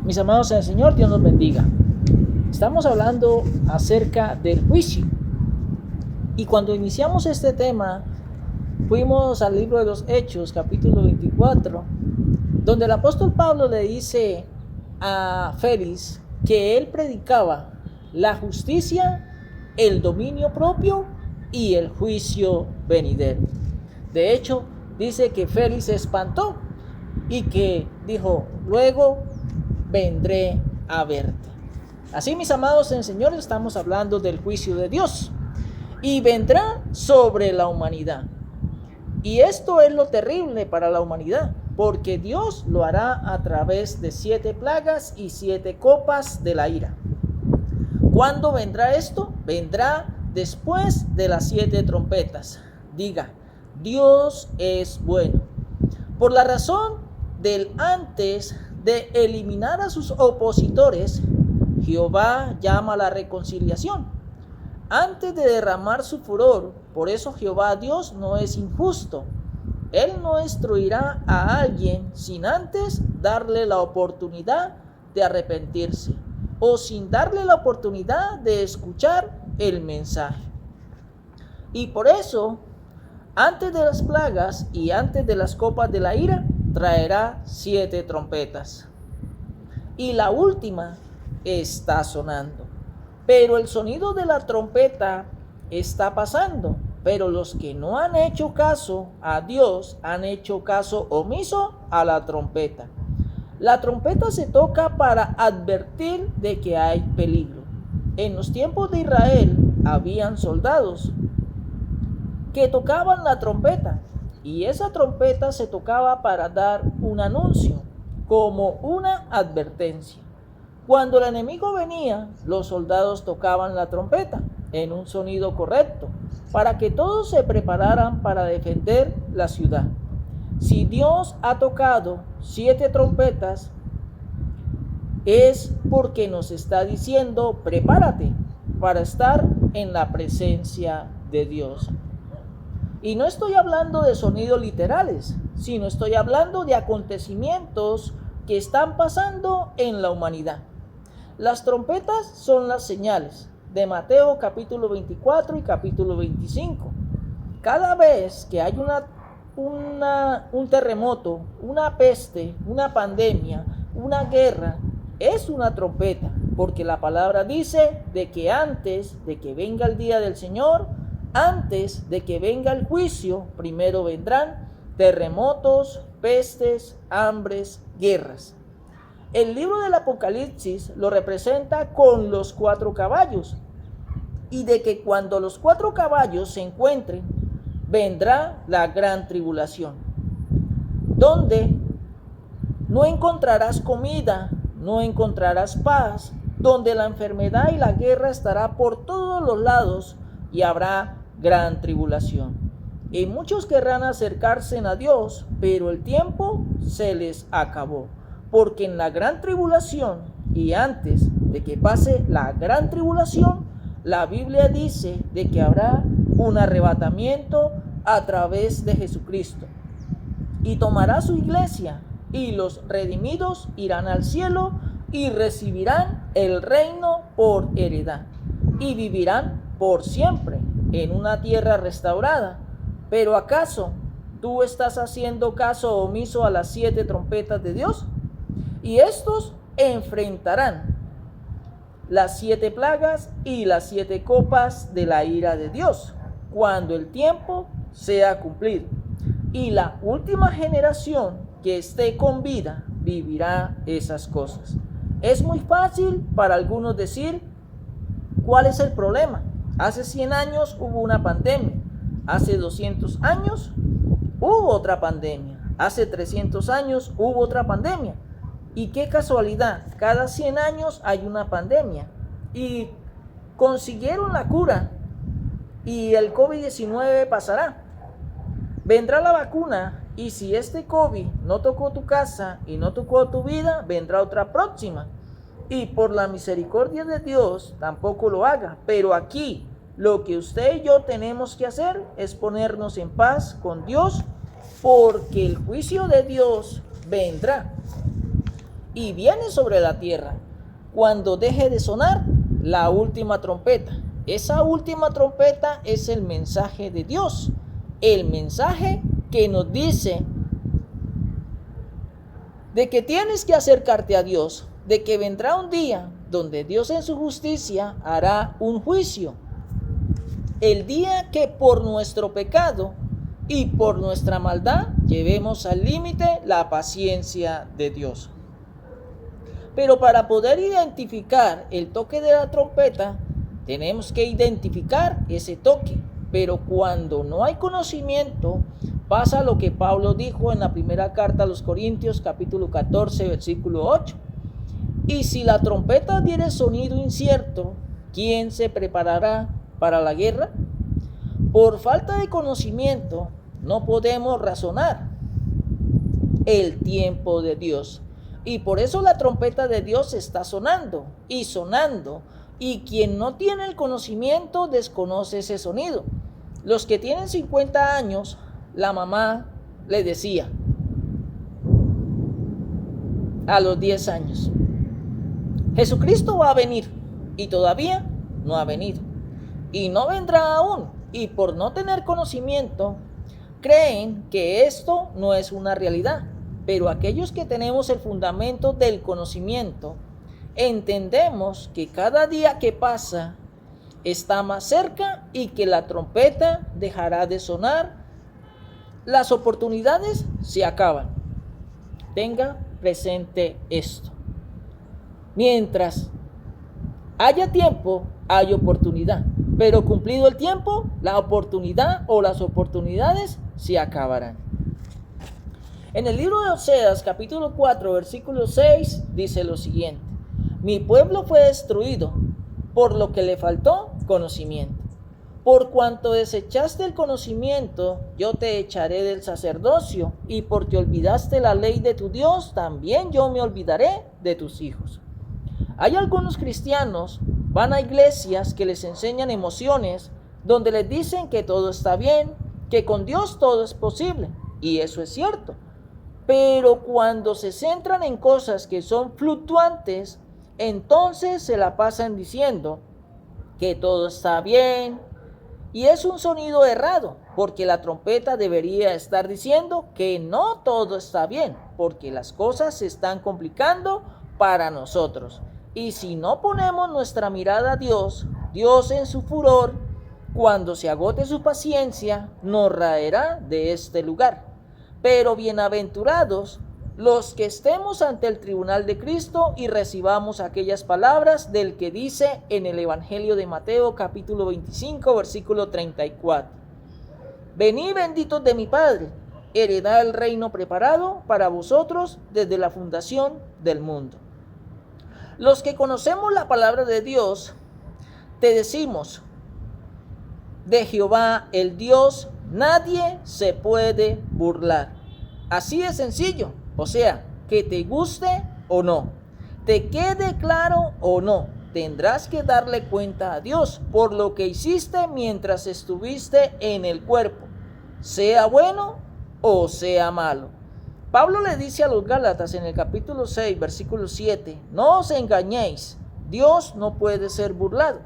Mis amados en el Señor, Dios nos bendiga. Estamos hablando acerca del juicio. Y cuando iniciamos este tema, fuimos al libro de los Hechos, capítulo 24, donde el apóstol Pablo le dice a Félix que él predicaba la justicia, el dominio propio y el juicio venidero. De hecho, dice que Félix se espantó y que dijo: luego vendré a verte. Así, mis amados en el Señor, estamos hablando del juicio de Dios y vendrá sobre la humanidad. Y esto es lo terrible para la humanidad, porque Dios lo hará a través de 7 plagas y 7 copas de la ira. ¿Cuándo vendrá esto? Vendrá después de las 7 trompetas. Diga: Dios es bueno. Por la razón del antes de eliminar a sus opositores, Jehová llama a la reconciliación. Antes de derramar su furor, por eso Jehová Dios no es injusto. Él no destruirá a alguien sin antes darle la oportunidad de arrepentirse o sin darle la oportunidad de escuchar el mensaje. Y por eso, antes de las plagas y antes de las copas de la ira, traerá 7 trompetas. Y la última está sonando. Pero el sonido de la trompeta está pasando. Pero los que no han hecho caso a Dios han hecho caso omiso a la trompeta. La trompeta se toca para advertir de que hay peligro. En los tiempos de Israel habían soldados que tocaban la trompeta, y esa trompeta se tocaba para dar un anuncio, como una advertencia. Cuando el enemigo venía, los soldados tocaban la trompeta en un sonido correcto, para que todos se prepararan para defender la ciudad. Si Dios ha tocado 7 trompetas, es porque nos está diciendo: prepárate para estar en la presencia de Dios. Y no estoy hablando de sonidos literales, sino estoy hablando de acontecimientos que están pasando en la humanidad. Las trompetas son las señales de Mateo capítulo 24 y capítulo 25. Cada vez que hay un terremoto, una peste, una pandemia, una guerra, es una trompeta, porque la palabra dice de que antes de que venga el día del Señor, antes de que venga el juicio, primero vendrán terremotos, pestes, hambres, guerras. El libro del Apocalipsis lo representa con los 4 caballos, y de que cuando los 4 caballos se encuentren, vendrá la gran tribulación, donde no encontrarás comida, no encontrarás paz, donde la enfermedad y la guerra estará por todos los lados y habrá gran tribulación. Y muchos querrán acercarse a Dios, pero el tiempo se les acabó. Porque en la gran tribulación y antes de que pase la gran tribulación, la Biblia dice de que habrá un arrebatamiento a través de Jesucristo. Y tomará su iglesia, y los redimidos irán al cielo y recibirán el reino por heredad. Y vivirán por siempre en una tierra restaurada. Pero ¿acaso tú estás haciendo caso omiso a las 7 trompetas de Dios? Y estos enfrentarán las 7 plagas y las 7 copas de la ira de Dios, cuando el tiempo sea cumplido. Y la última generación que esté con vida vivirá esas cosas. Es muy fácil para algunos decir: ¿cuál es el problema? Hace 100 años hubo una pandemia. Hace 200 años hubo otra pandemia. Hace 300 años hubo otra pandemia. Y qué casualidad, cada 100 años hay una pandemia. Y consiguieron la cura. Y el COVID-19 pasará. Vendrá la vacuna. Y si este COVID no tocó tu casa y no tocó tu vida, vendrá otra próxima. Y por la misericordia de Dios tampoco lo haga. Pero aquí lo que usted y yo tenemos que hacer es ponernos en paz con Dios, porque el juicio de Dios vendrá. y viene sobre la tierra cuando deje de sonar la última trompeta. Esa última trompeta es el mensaje de Dios, el mensaje que nos dice de que tienes que acercarte a Dios, de que vendrá un día donde Dios en su justicia hará un juicio. El día que por nuestro pecado y por nuestra maldad llevemos al límite la paciencia de Dios. Pero para poder identificar el toque de la trompeta, tenemos que identificar ese toque. Pero cuando no hay conocimiento, pasa lo que Pablo dijo en la primera carta a los Corintios, capítulo 14, versículo 8. Y si la trompeta diere sonido incierto, ¿quién se preparará para la guerra? Por falta de conocimiento, no podemos razonar el tiempo de Dios. Y por eso la trompeta de Dios está sonando y sonando. Y quien no tiene el conocimiento desconoce ese sonido. Los que tienen 50 años, la mamá le decía a los 10 años, Jesucristo va a venir, y todavía no ha venido, y no vendrá aún, y por no tener conocimiento, creen que esto no es una realidad. Pero aquellos que tenemos el fundamento del conocimiento, entendemos que cada día que pasa está más cerca y que la trompeta dejará de sonar. Las oportunidades se acaban. Tenga presente esto. Mientras haya tiempo, hay oportunidad. Pero cumplido el tiempo, la oportunidad o las oportunidades se acabarán. En el libro de Oseas, capítulo 4, versículo 6, dice lo siguiente: Mi pueblo fue destruido, por lo que le faltó conocimiento. Por cuanto desechaste el conocimiento, yo te echaré del sacerdocio, y porque olvidaste la ley de tu Dios, también yo me olvidaré de tus hijos. Hay algunos cristianos, van a iglesias que les enseñan emociones, donde les dicen que todo está bien, que con Dios todo es posible, y eso es cierto. Pero cuando se centran en cosas que son fluctuantes, entonces se la pasan diciendo que todo está bien. Y es un sonido errado, porque la trompeta debería estar diciendo que no todo está bien, porque las cosas se están complicando para nosotros. Y si no ponemos nuestra mirada a Dios, Dios en su furor, cuando se agote su paciencia, nos raerá de este lugar. Pero bienaventurados los que estemos ante el tribunal de Cristo y recibamos aquellas palabras del que dice en el Evangelio de Mateo capítulo 25 versículo 34. Venid benditos de mi Padre, heredad el reino preparado para vosotros desde la fundación del mundo. Los que conocemos la palabra de Dios, te decimos, de Jehová el Dios, nadie se puede burlar. Así de sencillo, o sea, que te guste o no, te quede claro o no, tendrás que darle cuenta a Dios por lo que hiciste mientras estuviste en el cuerpo, sea bueno o sea malo. Pablo le dice a los Gálatas en el capítulo 6, versículo 7, no os engañéis, Dios no puede ser burlado,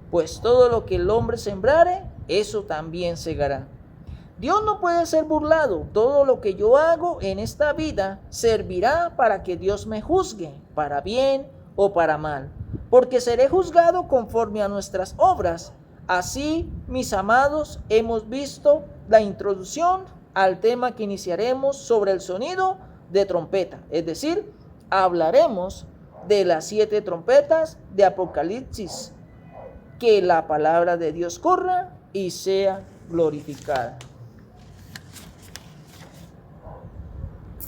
pues todo lo que el hombre sembrare, eso también segará. Dios no puede ser burlado. Todo lo que yo hago en esta vida servirá para que Dios me juzgue, para bien o para mal, porque seré juzgado conforme a nuestras obras. Así, mis amados, hemos visto la introducción al tema que iniciaremos sobre el sonido de trompeta, es decir, hablaremos de las 7 trompetas de Apocalipsis. Que la palabra de Dios corra y sea glorificada.